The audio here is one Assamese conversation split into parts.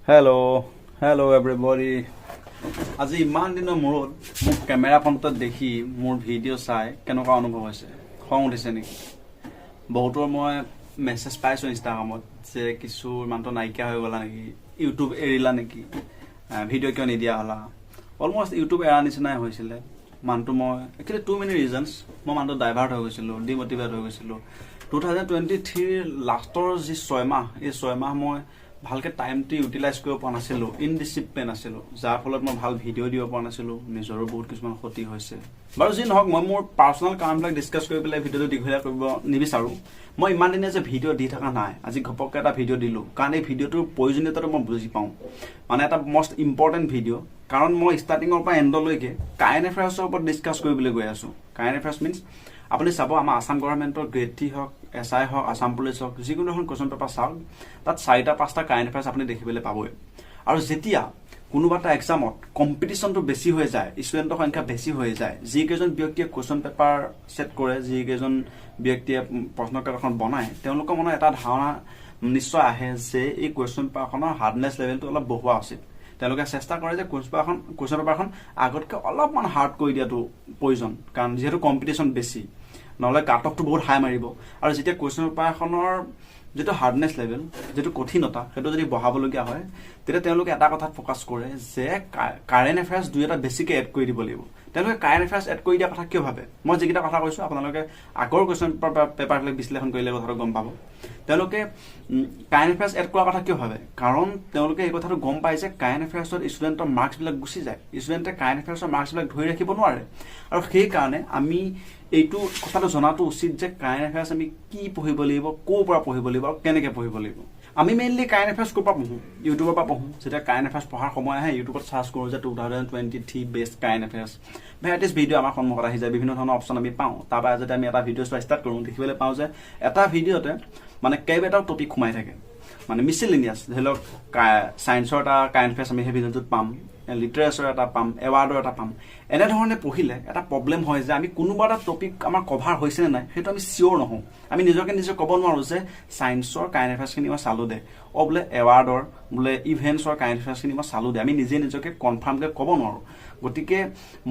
Hello everybody. আজি ইমান দিনৰ মূৰত মোক কেমেৰা ফ্ৰণ্টত দেখি মোৰ ভিডিঅ' চাই কেনেকুৱা অনুভৱ হৈছে খং উঠিছে নেকি বহুতৰ মই মেছেজ পাইছো ইনষ্টাগ্ৰামত যে কিছু মানটো নাইকিয়া হৈ গলা নেকি ইউটিউব এৰিলা নেকি ভিডিঅ' কিয় নিদিয়া হলা অলমোষ্ট ইউটিউব এৰা নিচিনাই হৈছিলে মানটো মই একচুৱেলি টু মেনি ৰিজনছ মই মানটো ডাইভাৰ্ট হৈ গৈছিলোঁ ডিমোটিভেট হৈ গৈছিলোঁ 2023 লাষ্টৰ যি 6 মাহ এই 6 মাহ মই ভালকে টাইমটো ইউটিলাইজ কৰিব পৰা নাছিলোঁ ইনডিসিপ্লিন আছিলোঁ যাৰ ফলত মই ভাল ভিডিঅ' দিব পৰা নাছিলোঁ নিজৰো বহুত কিছুমান ক্ষতি হৈছে বাৰু যি নহওক মই মোৰ পাৰ্সোনাল কামবিলাক ডিসকাস কৰি পেলাই ভিডিঅ'টো দীঘলীয়া কৰিব নিবিচাৰোঁ মই ইমান দিনে যে ভিডিঅ' দি থকা নাই আজি ঘপককৈ এটা ভিডিঅ' দিলোঁ কাৰণ এই ভিডিঅ'টোৰ প্ৰয়োজনীয়তাটো মই বুজি পাওঁ মানে এটা মষ্ট ইম্পৰ্টেণ্ট ভিডিঅ' কাৰণ মই ষ্টাৰ্টিঙৰ পৰা এণ্ডলৈকে কাৰেণ্ট এফেয়াৰ্ছৰ ওপৰত ডিসকাস কৰিবলৈ গৈ আছোঁ কাৰেণ্ট এফেয়াৰ্ছ মিনছ আপুনি চাব আমাৰ আসাম গভৰ্ণমেণ্টৰ গ্ৰেড 3 হওক এছআই হওক আসাম পুলিচ হওক যিকোনো এখন কুৱেশ্যন পেপাৰ চাওক তাত 4টা-5টা কাৰেণ্ট এফেয়াৰ্ছ আপুনি দেখিবলৈ পাবই আৰু যেতিয়া কোনোবা এটা এক্সামত কম্পিটিশ্যনটো বেছি হৈ যায় ষ্টুডেণ্টৰ সংখ্যা বেছি হৈ যায় যিকেইজন ব্যক্তিয়ে কুৱেশ্যন পেপাৰ ছেট কৰে যিকেইজন ব্যক্তিয়ে প্ৰশ্নকাকতখন বনায় তেওঁলোকৰ মনত এটা ধাৰণা নিশ্চয় আহে যে এই কুৱেশ্যন পেপাৰখনৰ হাৰ্ডনেছ লেভেলটো অলপ বঢ়োৱা উচিত তেওঁলোকে চেষ্টা কৰে যে কুৱেশ্যন পেপাৰখন আগতকৈ অলপমান হাৰ্ড কৰি দিয়াটো প্ৰয়োজন কাৰণ যিহেতু কম্পিটিশ্যন বেছি নহলে কাট অফটো বহুত হাই মাৰিব আৰু যেতিয়া কুৱেশ্যন পেপাৰখনৰ যেটো হাৰ্ডনেছ লেভেল যেটো কঠিনতা সেইটো যদি বঢ়াবলগীয়া হয় তেতিয়া তেওঁলোকে এটা কথাত ফোকাস কৰে যে কাৰেণ্ট এফেয়াৰ্ছ দুই এটা বেছিকে এড কৰি দিব লাগিব তেওঁলোকে কাৰেণ্ট এফেয়াৰ্ছ এড কৰি দিয়া কথা কিয় ভাবে মই যেকিটা কথা কৈছো আপোনালোকে আগৰ কুৱেশ্যন পেপাৰবিলাক বিশ্লেষণ কৰিলে কথাটো গম পাব তেওঁলোকে কাৰেণ্ট এফেয়াৰ্ছ এড কৰা কথা কিয় ভাবে কাৰণ তেওঁলোকে এই কথাটো গম পায় যে কাৰেণ্ট এফেয়াৰ্ছৰ ষ্টুডেণ্টৰ মাৰ্কছবিলাক গুচি যায় ষ্টুডেণ্টে কাৰেণ্ট এফেয়াৰ্ছৰ মাৰ্কছবিলাক ধৰি ৰাখিব নোৱাৰে আৰু সেই কাৰণে আমি এইটো কথাটো জনাটো উচিত যে কাৰেণ্ট এফেয়াৰ্ছ আমি কি পঢ়িব লাগিব ক'ৰ পৰা পঢ়িব লাগিব আৰু কেনেকৈ পঢ়িব লাগিব আমি মেইনলি কাৰেণ্ট এফেয়াৰ্ছ ক'ৰ পৰা পঢ়োঁ ইউটিউবৰ পৰা পঢ়োঁ যেতিয়া কাৰেণ্ট এফেয়াৰ্ছ পঢ়াৰ সময় আহে ইউটিউবত চাৰ্চ কৰোঁ যে 2023 best current affairs varieties video' আমাৰ সন্মুখত আহি যায় বিভিন্ন ধৰণৰ অপশ্যন আমি পাওঁ তাৰপৰা যেতিয়া আমি এটা ভিডিঅ' চোৱা ষ্টাৰ্ট কৰোঁ দেখিবলৈ পাওঁ যে এটা ভিডিঅ'তে মানে কেইবাটাও টপিক সোমাই থাকে মানে মিছলিনিয়াছ ধৰি লওক ছায়েন্সৰ এটা কাৰেণ্ট এফেয়াৰ্ছ আমি সেই ভিডিঅ'টোত পাম লিটাৰেচাৰ এটা পাম এৱাৰ্ডৰ এটা পাম এনেধৰণে পঢ়িলে এটা প্ৰব্লেম হয় যে আমি কোনোবা এটা টপিক আমাৰ কভাৰ হৈছে নে নাই সেইটো আমি চিয়ৰ নহওঁ আমি নিজকে নিজে ক'ব নোৱাৰোঁ যে ছায়েন্সৰ কাৰেণ্ট এফেয়াৰ্ছখিনি মই চালোঁ দে বোলে এৱাৰ্ডৰ বোলে ইভেণ্টছৰ কাৰেণ্ট এফেয়াৰ্ছখিনি মই চালোঁ দে আমি নিজে নিজকে কনফাৰ্মকৈ ক'ব নোৱাৰোঁ গতিকে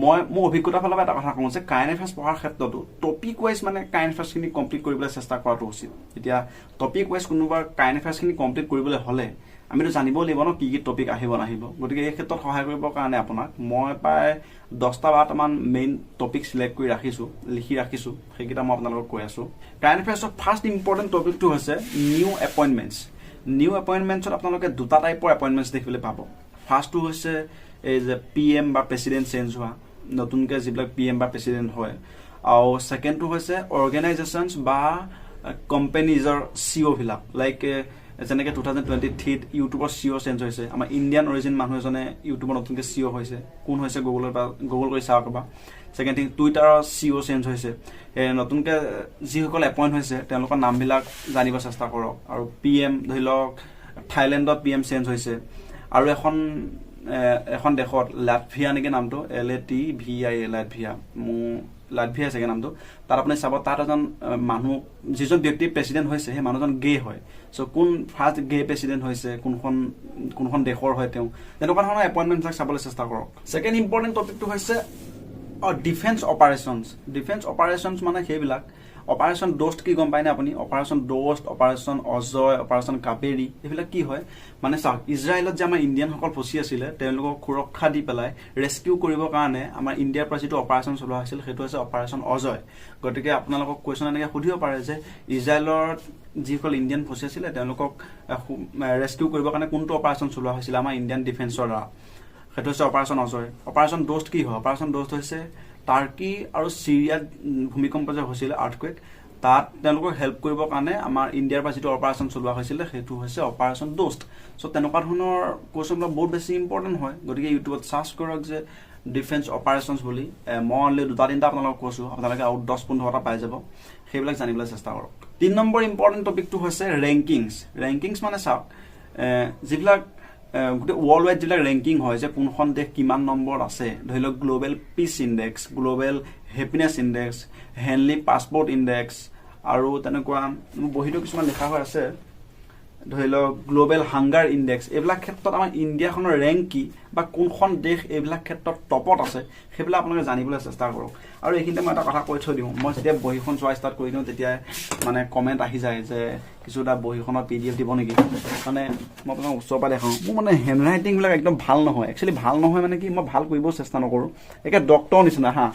মই মোৰ অভিজ্ঞতাৰ ফালৰ পৰা এটা কথা কওঁ যে কাৰেণ্ট এফেয়াৰ্ছ পঢ়াৰ ক্ষেত্ৰতো টপিক ৱাইজ মানে কাৰেণ্ট এফেয়াৰ্ছখিনি কমপ্লিট কৰিবলৈ চেষ্টা কৰাটো উচিত এতিয়া টপিক ৱাইজ কোনোবা কাৰেণ্ট এফেয়াৰ্ছখিনি কমপ্লিট কৰিবলৈ হ'লে আমিতো জানিব লাগিব ন কি টপিক আহিব নাহিব গতিকে এই ক্ষেত্ৰত সহায় কৰিবৰ কাৰণে আপোনাক মই প্ৰায় 10টা-12টামান মেইন টপিক সিলেক্ট কৰি ৰাখিছোঁ লিখি ৰাখিছোঁ সেইকেইটা মই আপোনালোকক কৈ আছোঁ কাৰেণ্ট এফেয়াৰ্ছৰ ফাৰ্ষ্ট ইম্পৰ্টেণ্ট টপিকটো হৈছে নিউ এপইণ্টমেণ্টছত আপোনালোকে দুটা টাইপৰ এপইণ্টমেণ্টছ দেখিবলৈ পাব ফাৰ্ষ্টটো হৈছে এই যে PM বা প্ৰেচিডেণ্ট চেঞ্জ হোৱা নতুনকৈ যিবিলাক PM বা প্ৰেচিডেণ্ট হয় আৰু ছেকেণ্ডটো হৈছে অৰ্গেনাইজেশ্যনছ বা কোম্পানীজৰ CEO বিলাক লাইক যেনেকৈ 2023 ইউটিউবৰ CEO চেঞ্জ হৈছে আমাৰ ইণ্ডিয়ান অৰিজিন মানুহ এজনে ইউটিউবৰ নতুনকৈ CEO হৈছে কোন হৈছে গুগল কৰি চাওক বা ছেকেণ্ড থিং টুইটাৰৰ CEO চেঞ্জ হৈছে নতুনকৈ যিসকল এপইণ্ট হৈছে তেওঁলোকৰ নামবিলাক জানিব চেষ্টা কৰক আৰু PM ধৰি লওক থাইলেণ্ডত PM চেঞ্জ হৈছে আৰু এখন দেশত লাটভিয়া নেকি নামটো LATVIA লাটভিয়া লাটভিয়া চাগে নামটো তাত আপুনি চাব তাত এজন মানুহ যিজন ব্যক্তি প্ৰেচিডেণ্ট হৈছে সেই মানুহজন গে হয় চ' কোন ফাৰ্ষ্ট গে প্ৰেচিডেণ্ট হৈছে কোনখন দেশৰ হয় তেওঁ তেনেকুৱা ধৰণৰ এপইণ্টমেণ্টবিলাক চাবলৈ চেষ্টা কৰক ছেকেণ্ড ইম্পৰ্টেণ্ট টপিকটো হৈছে ডিফেন্স অপাৰেশ্যনছ মানে সেইবিলাক অপাৰেশ্যন ডোষ্ট কি গম পায়নে আপুনি operation Dost operation Ajay operation Kaveri এইবিলাক কি হয় মানে চাওক ইজৰাইলত যে আমাৰ ইণ্ডিয়ানসকল ফচি আছিলে তেওঁলোকক সুৰক্ষা দি পেলাই ৰেস্কিউ কৰিবৰ কাৰণে আমাৰ ইণ্ডিয়াৰ পৰা যিটো অপাৰেশ্যন চলোৱা হৈছিল সেইটো হৈছে অপাৰেশ্যন অজয় গতিকে আপোনালোকক কুৱেশ্যন এনেকৈ সুধিব পাৰে যে ইজৰাইলত যিসকল ইণ্ডিয়ান ফচি আছিলে তেওঁলোকক ৰেস্কিউ কৰিবৰ কাৰণে কোনটো অপাৰেশ্যন চলোৱা হৈছিলে আমাৰ ইণ্ডিয়ান ডিফেন্সৰ দ্বাৰা সেইটো হৈছে অপাৰেশ্যন অজয় অপাৰেশ্যন ডোষ্ট কি হয় অপাৰেশ্যন ডোষ্ট হৈছে টাৰ্কি আৰু চিৰিয়াত ভূমিকম্প যে হৈছিলে আৰ্থকুৱেক তাত তেওঁলোকক হেল্প কৰিবৰ কাৰণে আমাৰ ইণ্ডিয়াৰ পৰা যিটো অপাৰেশ্যন চলোৱা হৈছিলে সেইটো হৈছে অপাৰেশ্যন ডোষ্ট চ' তেনেকুৱা ধৰণৰ কুৱেশ্যনবিলাক বহুত বেছি ইম্পৰ্টেণ্ট হয় গতিকে ইউটিউবত চাৰ্চ কৰক যে ডিফেন্স অপাৰেশ্যনছ বুলি মই অনলি 2-3টা আপোনালোকক কৈছোঁ আপোনালোকে আৰু 10-15টা পাই যাব সেইবিলাক জানিবলৈ চেষ্টা কৰক 3 নম্বৰ ইম্পৰ্টেণ্ট টপিকটো হৈছে ৰেংকিংছ মানে চাওক যিবিলাক গোটেই ৱৰ্ল্ড ৱাইড যিবিলাক ৰেংকিং হয় যে কোনখন দেশ কিমান নম্বৰত আছে ধৰি লওক global peace index global happiness index Henley passport index আৰু তেনেকুৱা বহীটো কিছুমান লিখা হৈ আছে ধৰি লওক গ্লোবেল হাংগাৰ ইণ্ডেক্স এইবিলাক ক্ষেত্ৰত আমাৰ ইণ্ডিয়াখনৰ ৰেংক কি বা কোনখন দেশ এইবিলাক ক্ষেত্ৰত টপত আছে সেইবিলাক আপোনালোকে জানিবলৈ চেষ্টা কৰক আৰু এইখিনিতে মই এটা কথা কৈ থৈ দিওঁ মই যেতিয়া বহীখন চোৱা ষ্টাৰ্ট কৰি দিওঁ তেতিয়া মানে কমেণ্ট আহি যায় যে কিছু এটা বহীখনৰ PDF দিব নেকি মানে মই আপোনাক ওচৰৰ পৰা দেখাওঁ মোৰ মানে হেণ্ড ৰাইটিংবিলাক একদম ভাল নহয় একচুৱেলি ভাল নহয় মানে কি মই ভাল কৰিব চেষ্টা নকৰোঁ একে ডক্টৰৰ নিচিনা হা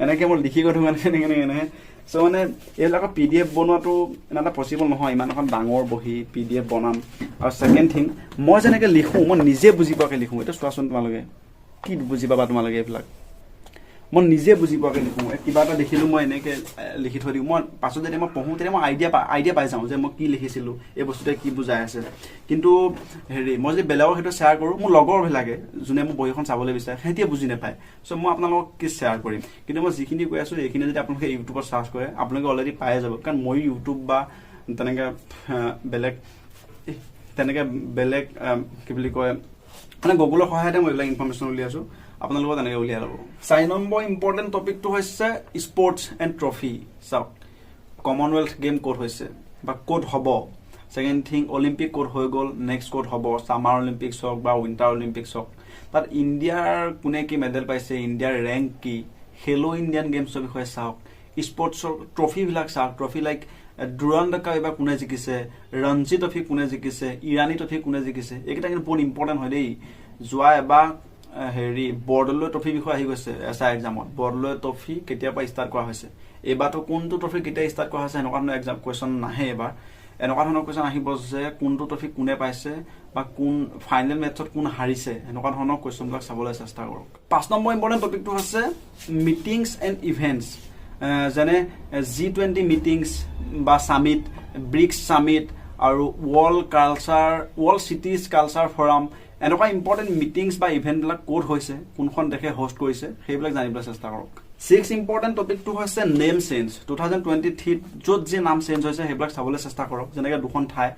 এনেকৈ মই লিখি গৈ থাকোঁ এনেকৈ চ' মানে এইবিলাকৰ PDF বনোৱাটো এটা পচিবল নহয় ইমান এখন ডাঙৰ বহি PDF বনাম আৰু ছেকেণ্ড থিং মই যেনেকৈ লিখোঁ মই নিজে বুজি পোৱাকৈ লিখোঁ এইটো চোৱাচোন তোমালোকে কি বুজি পাবা তোমালোকে এইবিলাক মই নিজে বুজি পোৱাকৈ লিখোঁ কিবা এটা দেখিলোঁ মই এনেকৈ লিখি থৈ দিওঁ মই পাছত যেতিয়া মই পঢ়োঁ তেতিয়া মই আইডিয়া পাই যাওঁ যে মই কি লিখিছিলোঁ এই বস্তুটোৱে কি বুজাই আছে কিন্তু মই যদি বেলেগক সেইটো শ্বেয়াৰ কৰোঁ মোৰ লগৰবিলাকে যোনে মোৰ বহীখন চাবলৈ বিচাৰে সিহঁতিয়ে বুজি নাপায় চ' মই আপোনালোকক কি শ্বেয়াৰ কৰিম কিন্তু মই যিখিনি কৈ আছোঁ এইখিনি যদি আপোনালোকে ইউটিউবত চাৰ্চ কৰে আপোনালোকে অলৰেডি পাই যাব কাৰণ মই ইউটিউব বা তেনেকৈ বেলেগ কি বুলি কয় মানে গুগলৰ সহায়তে মই এইবিলাক ইনফৰমেশ্যন উলিয়াই আছোঁ আপোনালোকক তেনেকৈ উলিয়াই ল'ব 4 নম্বৰ ইম্পৰ্টেণ্ট টপিকটো হৈছে স্পৰ্টছ এণ্ড ট্ৰফি চাওক কমনৱেলথ গেম ক'ত হৈছে বা ক'ত হ'ব ছেকেণ্ড থিং অলিম্পিক ক'ত হৈ গ'ল নেক্সট ক'ত হ'ব ছামাৰ অলিম্পিক্স হওক বা উইণ্টাৰ অলিম্পিক্স হওক তাত ইণ্ডিয়াৰ কোনে কি মেডেল পাইছে ইণ্ডিয়াৰ ৰেংক কি খেলো ইণ্ডিয়ান গেমছৰ বিষয়ে চাওক স্পৰ্টছৰ ট্ৰফিবিলাক চাওক ট্ৰফি লাইক ডুৰাণ্ড কাপ এইবাৰ কোনে জিকিছে ৰঞ্জি ট্ৰফি কোনে জিকিছে ইৰাণী ট্ৰফি কোনে জিকিছে এইকেইটা কিন্তু বহুত ইম্পৰ্টেণ্ট হয় দেই যোৱা এবাৰ বৰদলৈ ট্ৰফিৰ বিষয়ে আহি গৈছে SI এক্সামত বৰদলৈ ট্ৰফি কেতিয়াৰ পৰা ষ্টাৰ্ট কৰা হৈছে এইবাৰতো কোনটো ট্ৰফি কেতিয়া ষ্টাৰ্ট কৰা হৈছে এনেকুৱা ধৰণৰ এক্সাম কুৱেশ্যন নাহে এবাৰ এনেকুৱা ধৰণৰ কুৱেশ্যন আহিব যে কোনটো ট্ৰফি কোনে পাইছে বা কোন ফাইনেল মেটছত কোন হাৰিছে এনেকুৱা ধৰণৰ কুৱেশ্যনবিলাক চাবলৈ চেষ্টা কৰক 5 নম্বৰ ইম্পৰ্টেণ্ট টপিকটো হৈছে মিটিংছ এণ্ড ইভেণ্টছ যেনে G20 মিটিংছ বা সামিট ব্ৰিক্স সামিট আৰু ৱৰ্ল্ড চিটিজ কালচাৰ ফৰাম এনেকুৱা ইম্পৰ্টেণ্ট মিটিংছ বা ইভেণ্টবিলাক ক'ত হৈছে কোনখন দেশে হোষ্ট কৰিছে সেইবিলাক জানিবলৈ চেষ্টা কৰক 6 ইম্পৰ্টেণ্ট টপিকটো হৈছে নেম চেঞ্জ 2023 য'ত যি নাম চেঞ্জ হৈছে সেইবিলাক চাবলৈ চেষ্টা কৰক যেনেকৈ দুখন ঠাই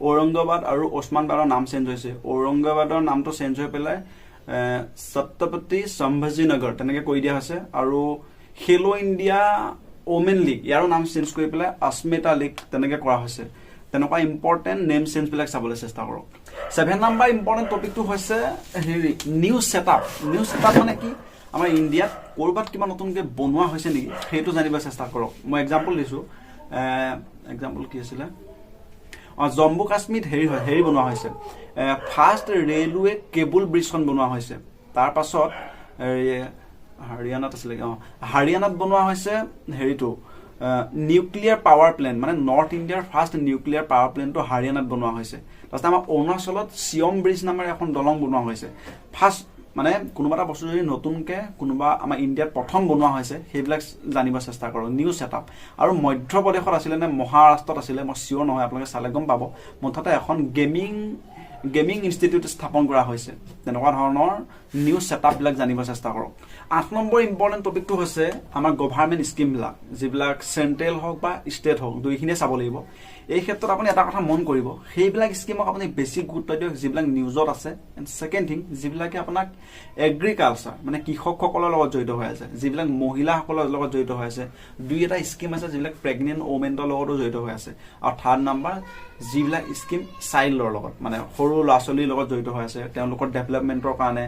ঔৰংগাবাদ আৰু ওচমানবাদৰ নাম চেঞ্জ হৈছে ঔৰংগাবাদৰ নামটো চেঞ্জ হৈ পেলাই ছত্ৰপতি সম্ভাজী নগৰ তেনেকৈ কৰি দিয়া হৈছে আৰু খেলো ইণ্ডিয়া ওমেন লীগ ইয়াৰো নাম চেঞ্জ কৰি পেলাই अस्मिता লীগ তেনেকৈ কৰা হৈছে তেনেকুৱা ইম্পৰ্টেণ্ট নেম চেঞ্জবিলাক চাবলৈ চেষ্টা কৰক 7 নম্বৰ ইম্পৰ্টেণ্ট টপিকটো হৈছে নিউজ ছেটআপ মানে কি আমাৰ ইণ্ডিয়াত ক'ৰবাত কিবা নতুনকৈ বনোৱা হৈছে নেকি সেইটো জানিব চেষ্টা কৰক মই এক্সাম্পল দিছোঁ এক্সাম্পল কি আছিলে জম্মু কাশ্মীৰত হেৰি বনোৱা হৈছে ফাৰ্ষ্ট ৰেলৱে কেবল ব্ৰিজখন বনোৱা হৈছে তাৰ পাছত হাৰিয়ানাত আছিলে হাৰিয়ানাত বনোৱা হৈছে হেৰিটো নিউক্লিয়াৰ পাৱাৰ প্লেণ্ট মানে নৰ্থ ইণ্ডিয়াৰ ফাৰ্ষ্ট নিউক্লিয়াৰ পাৱাৰ প্লেণ্টটো হাৰিয়ানাত বনোৱা হৈছে তাৰপিছত আমাৰ অৰুণাচলত চিয়ম ব্ৰিজ নামেৰে এখন দলং বনোৱা হৈছে ফাৰ্ষ্ট মানে কোনোবা এটা বস্তু যদি নতুনকৈ কোনোবা আমাৰ ইণ্ডিয়াত প্ৰথম বনোৱা হৈছে সেইবিলাক জানিব চেষ্টা কৰক নিউজ ছেটআপ আৰু মধ্যপ্ৰদেশত আছিলে নে মহাৰাষ্ট্ৰত আছিলে মই চিয়ৰ নহয় আপোনালোকে চালে গম পাব মুঠতে এখন গেমিং ইনষ্টিটিউট স্থাপন কৰা হৈছে তেনেকুৱা ধৰণৰ নিউজ ছেটআপবিলাক জানিব চেষ্টা কৰক 8 নম্বৰ ইম্পৰ্টেণ্ট টপিকটো হৈছে আমাৰ গভাৰ্ণমেণ্ট স্কিমবিলাক যিবিলাক চেণ্ট্ৰেল হওক বা ষ্টেট হওক দুইখিনিয়ে চাব লাগিব এই ক্ষেত্ৰত আপুনি এটা কথা মন কৰিব সেইবিলাক স্কিমক আপুনি বেছি গুৰুত্ব দিয়ক যিবিলাক নিউজত আছে এণ্ড ছেকেণ্ড থিং যিবিলাকে আপোনাক এগ্ৰিকালচাৰ মানে কৃষকসকলৰ লগত জড়িত হৈ আছে যিবিলাক মহিলাসকলৰ লগত জড়িত হৈ আছে দুই এটা স্কিম আছে যিবিলাক প্ৰেগনেণ্ট ওমেনৰ লগতো জড়িত হৈ আছে আৰু 3rd নম্বৰ যিবিলাক স্কিম চাইল্ডৰ লগত মানে সৰু ল'ৰা ছোৱালীৰ লগত জড়িত হৈ আছে তেওঁলোকৰ ডেভেলপমেণ্টৰ কাৰণে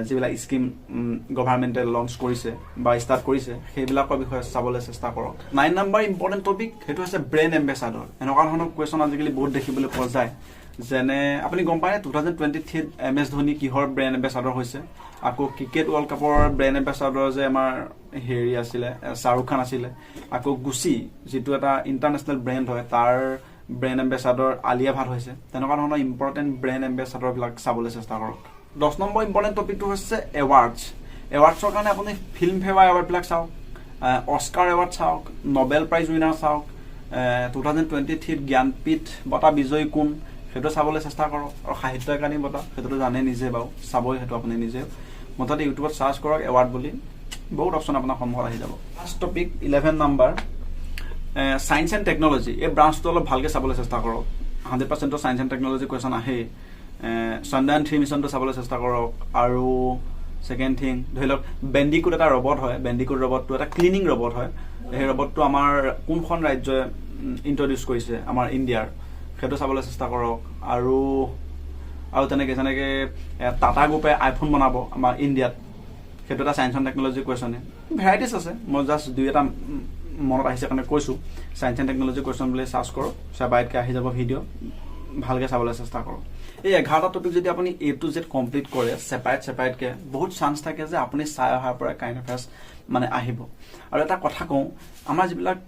যিবিলাক স্কিম গভাৰ্ণমেণ্টে লঞ্চ কৰিছে বা ষ্টাৰ্ট কৰিছে সেইবিলাকৰ বিষয়ে চাবলৈ চেষ্টা কৰক 9 নম্বৰ ইম্পৰ্টেণ্ট টপিক সেইটো হৈছে ব্ৰেণ্ড এম্বেচাডৰ এনেকুৱা ধৰণৰ কুৱেশ্যন আজিকালি বহুত দেখিবলৈ পোৱা যায় যেনে আপুনি গম পায় 2023 MS ধোনী কিহৰ ব্ৰেণ্ড এম্বেচাডৰ হৈছে আকৌ ক্ৰিকেট ৱৰ্ল্ড কাপৰ ব্ৰেণ্ড এম্বেচাডৰ যে আমাৰ হেৰি আছিলে শ্বাহৰুখ খান আছিলে আকৌ গুচি যিটো এটা ইণ্টাৰনেশ্যনেল ব্ৰেণ্ড হয় তাৰ ব্ৰেণ্ড এম্বেচাডৰ আলিয়া ভাট হৈছে তেনেকুৱা ধৰণৰ ইম্পৰ্টেণ্ট ব্ৰেণ্ড এম্বেচাডৰবিলাক চাবলৈ চেষ্টা কৰক 10 নম্বৰ ইম্পৰ্টেণ্ট টপিকটো হৈছে এৱাৰ্ডছৰ কাৰণে আপুনি ফিল্ম ফেয়াৰ এৱাৰ্ডবিলাক চাওক অস্কাৰ এৱাৰ্ড চাওক নোবেল প্ৰাইজ উইনাৰ চাওক 2023 জ্ঞানপীঠ বঁটা বিজয়ী কোন সেইটো চাবলৈ চেষ্টা কৰক আৰু সাহিত্য একাডেমী বঁটা সেইটোতো জানে নিজে বাৰু চাবই সেইটো আপুনি নিজে মুঠতে ইউটিউবত চাৰ্চ কৰক এৱাৰ্ড বুলি বহুত অপশ্যন আপোনাৰ সন্মুখত আহি যাব first topic 11 number science and technology এই ব্ৰাঞ্চটো অলপ ভালকৈ চাবলৈ চেষ্টা কৰক 100% সায়েন্স এণ্ড টেকনলজি কুৱেশ্যন আহে চন্দ্ৰায়ন 3 মিছনটো চাবলৈ চেষ্টা কৰক আৰু ছেকেণ্ড থিং ধৰি লওক বেণ্ডিকুড এটা ৰবট হয় বেণ্ডিকুড ৰবটটো এটা ক্লিনিং ৰবট হয় সেই ৰবটটো আমাৰ কোনখন ৰাজ্যই ইন্ট্ৰডিউচ কৰিছে আমাৰ ইণ্ডিয়াৰ সেইটো চাবলৈ চেষ্টা কৰক আৰু তেনেকৈ যেনেকৈ টাটা গ্ৰুপে আইফোন বনাব আমাৰ ইণ্ডিয়াত, সেইটো এটা ছায়েন্স এণ্ড টেকন'লজি কুৱেশ্যনে। ভেৰাইটিছ আছে, মই জাষ্ট দুই এটা মনত আহিছে কাৰণে কৈছোঁ। ছায়েন্স এণ্ড টেকন'লজি কুৱেশ্যন বুলি চাৰ্চ কৰক, চেবাইটকৈ আহি যাব ভিডিঅ', ভালকৈ চাবলৈ চেষ্টা কৰক। এই 11টা টপিক যদি আপুনি A to Z কমপ্লিট কৰে চেপাৰেটকৈ, বহুত চান্স থাকে যে আপুনি চাই অহাৰ পৰা কাৰেণ্ট এফেয়াৰ্ছ মানে আহিব। আৰু এটা কথা কওঁ, আমাৰ যিবিলাক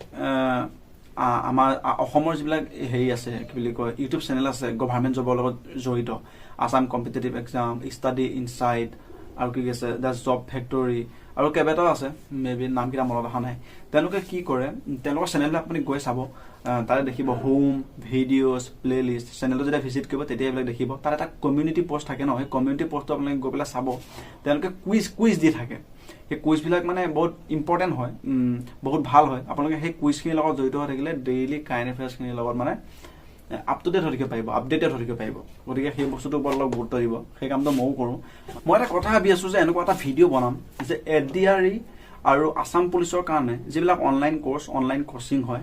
আমাৰ অসমৰ যিবিলাক হেৰি আছে, কি বুলি কয়, ইউটিউব চেনেল আছে গভাৰ্ণমেণ্ট জবৰ লগত জড়িত, Assam competitive exam, study insight, আৰু কি আছে দ্য জব ফেক্টৰী, আৰু কেইবাটাও আছে, মেবি নামকেইটা মনত অহা নাই। তেওঁলোকে কি কৰে, তেওঁলোকৰ চেনেলবিলাক আপুনি গৈ চাব, তাতে দেখিব হোম, ভিডিঅ'জ, প্লে লিষ্ট। চেনেলটো যেতিয়া ভিজিট কৰিব তেতিয়া এইবিলাক দেখিব। তাত এটা কমিউনিটি পষ্ট থাকে ন, সেই কমিউনিটি পষ্টটো আপোনালোকে গৈ পেলাই চাব। তেওঁলোকে কুইজ দি থাকে, সেই কুইজবিলাক মানে বহুত ইম্পৰ্টেণ্ট হয়, বহুত ভাল হয়। আপোনালোকে সেই কুইজখিনিৰ লগত জড়িত হৈ থাকিলে ডেইলি কাৰেণ্ট এফেয়াৰ্ছখিনিৰ লগত মানে আপ টু ডেট হৈ থাকিব পাৰিব, আপডেটেড হৈ থাকিব পাৰিব। গতিকে সেই বস্তুটোৰ ওপৰত অলপ গুৰুত্ব দিব, সেই কামটো ময়ো কৰোঁ। মই এটা কথা ভাবি আছোঁ যে এনেকুৱা এটা ভিডিঅ' বনাম যে ADRE আৰু আছাম পুলিচৰ কাৰণে যিবিলাক অনলাইন কোৰ্চ, অনলাইন কোচিং হয়,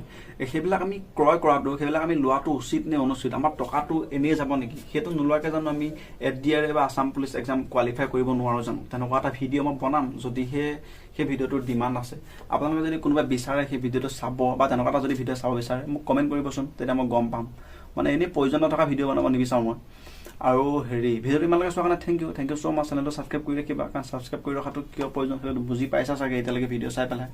সেইবিলাক আমি ক্ৰয় কৰাটো, সেইবিলাক আমি লোৱাটো উচিত নে অনুচিত? আমাৰ টকাটো এনেই যাব নেকি? সেইটো নোলোৱাকৈ জানো আমি ADRE বা আছাম পুলিচ এক্সাম কোৱালিফাই কৰিব নোৱাৰোঁ জানো? তেনেকুৱা এটা ভিডিঅ' মই বনাম, যদিহে সেই ভিডিঅ'টোৰ ডিমাণ্ড আছে। আপোনালোকে যদি কোনোবাই বিচাৰে সেই ভিডিঅ'টো চাব, বা তেনেকুৱা এটা যদি ভিডিঅ' চাব বিচাৰে, মোক কমেণ্ট কৰিবচোন, তেতিয়া মই গম পাম। মানে এনেই প্ৰয়োজন নথকা ভিডিঅ' বনাব নিবিচাৰোঁ মই। আৰু ভিডিঅ'টো ইমানলৈকে চোৱাৰ কাৰণে থেংক ইউ ছ' মাছ। চেনেলটো ছাবস্ক্ৰাইব কৰি ৰাখিবা, কাৰণ ছাবস্ক্ৰাইব কৰি ৰখাটো কিয় প্ৰয়োজন সেইটো বুজি পাইছা চাগে এতিয়ালৈকে ভিডিঅ' চাই পেলাই,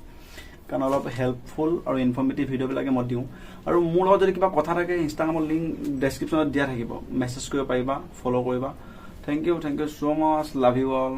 কাৰণ অলপ হেল্পফুল আৰু ইনফৰ্মেটিভ ভিডিঅ'বিলাকে মই দিওঁ। আৰু মোৰ লগত যদি কিবা কথা থাকে, ইনষ্টাগ্ৰামৰ লিংক ডেছক্ৰিপশ্যনত দিয়া থাকিব, মেছেজ কৰিব পাৰিবা, ফ'ল' কৰিবা। Thank you so' much, love you all.